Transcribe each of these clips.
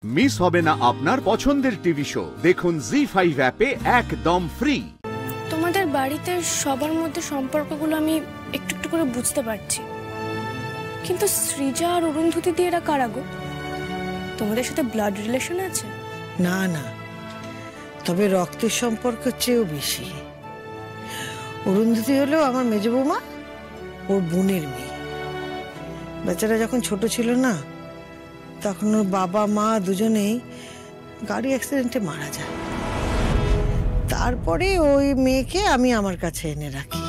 Miss হবে না আপনার পছন্দের টিভি শো। দেখুন জি5 অ্যাপে একদম ফ্রি। তোমাদের বাড়িতে সবার মধ্যে সম্পর্কগুলো আমি একটু একটু করে বুঝতে পারছি, কিন্তু সৃজা আর অরুন্ধতী দিয়ে এরা কারা গো? তোমাদের সাথে ব্লাড রিলেশন আছে? না না, তবে রক্তের সম্পর্ক চেয়েও বেশি। অরুন্ধতী হলো আমার মেজ বৌমা, ওর বোনের মেয়ে। বেচারা যখন ছোট ছিল না, তখন ওর বাবা মা দুজনেই গাড়ি অ্যাক্সিডেন্টে মারা যায়। তারপরে ওই মেয়েকে আমি আমার কাছে এনে রাখি।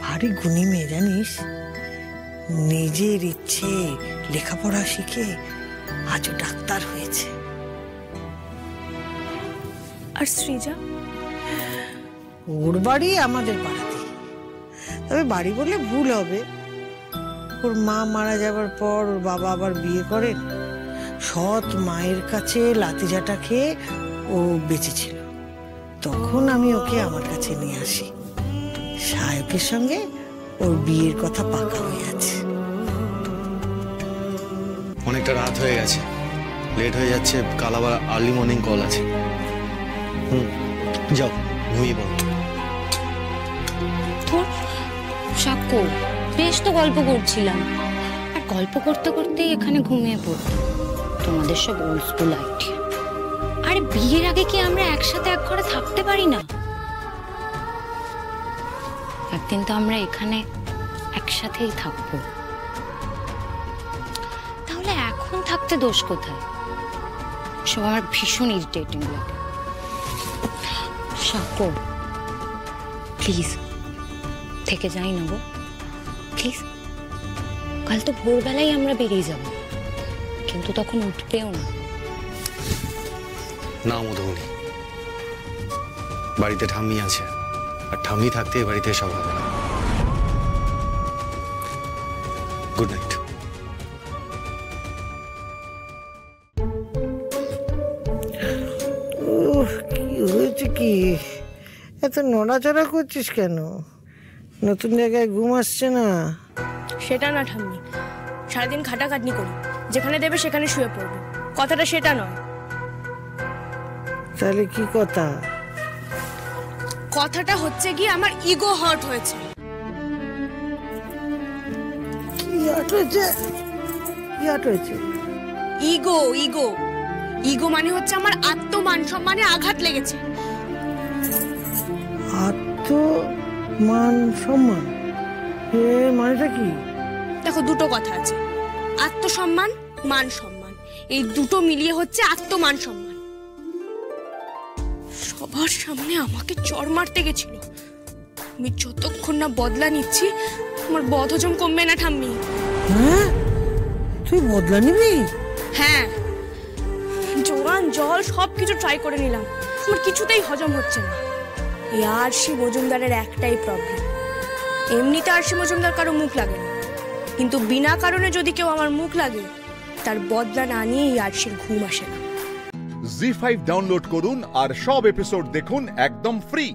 ভারী গুণী মেয়ে জানিস, নিজের ইচ্ছে লেখাপড়া শিখে আজও ডাক্তার হয়েছে। আর সৃজা? ওর বাড়ি আমাদের পাড়াতে, তবে বাড়ি বললে ভুল হবে। ওর মা মারা যাবার পর ওর বাবা আবার বিয়ে করেন। সৎ মায়ের কাছে লাতিজাটা খেয়ে ও বেঁচে ছিল। তখন আমি ওকে আমার কাছে নিয়ে আসি। সায়কের সঙ্গে ওর বিয়ের কথা পাকা হয়ে আছে। অনেকটা রাত হয়ে গেছে, লেট হয়ে যাচ্ছে, কাল আবার আর্লি মর্নিং কল আছে। যাও ঘুমিয়ে পড়ো। সাক্ষ্য, বেশ তো গল্প করছিলাম, আর গল্প করতে করতেই এখানে ঘুমিয়ে পড়তো। তোমাদের সব ওল্ড স্কুল আইডিয়া। আরে বিয়ের আগে কি আমরা একসাথে এক ঘরে থাকতে পারি না? একদিন তো আমরা এখানে একসাথেই থাকবো। তাহলে এখন থাকতে দোষ কোথায়? সব আমার ভীষণ ইরিটেটিং লাগে। সাক্ষ্য, প্লিজ থেকে যাই না গো, প্লিজ। কাল তো ভোরবেলায় আমরা বেরিয়ে যাব, কিন্তু তখন উঠবেও না। না মধুমণি, বাড়িতে ঠাম্মি আছে, আর ঠাম্মি থাকতে বাড়িতে সব হবে না। Good night. কি হয়েছে কি? এত নড়াচড়া করছিস কেন? নতুন জায়গায় ঘুম আসছে না? সেটা না ঠাম্মি, সারাদিন খাটাখাটনি করি, যেখানে দেবে সেখানে শুয়ে পড়বো, কথাটা সেটা নয়। তাহলে কি কথা? কথাটা হচ্ছে কি, আমার ইগো হার্ট হয়েছে। কি হার্ট হয়েছে? কি হার্ট হয়েছে? ইগো ইগো ইগো মানে হচ্ছে আমার আত্মমান সম্মানে আঘাত লেগেছে। আত্মমান সম্মান এর মানেটা কি? দেখো, দুটো কথা আছে, আত্মসম্মান, মান সম্মান। এই দুটো মিলিয়ে হচ্ছে আত্মমান সম্মান। সবার সামনে আমাকে চড় মারতে গেছিল। আমি যতক্ষণ না বদলা নিচ্ছি, আমার বদহজম কমবে না ঠাম্মি। হ্যাঁ, তুই বদলা নিবি? হ্যাঁ, জোরান জল সবকিছু ট্রাই করে নিলাম, আমার কিছুতেই হজম হচ্ছে না। এই আরশি মজুমদারের একটাই প্রবলেম, এমনিতে আরশি মজুমদার কারো মুখ লাগে না, কিন্তু বিনা কারণে যদি কেউ আমার মুখ লাগে, তার বদলা না নিয়ে এই আরশির ঘুম আসে না। জি5 ডাউনলোড করুন আর সব এপিসোড দেখুন একদম ফ্রি।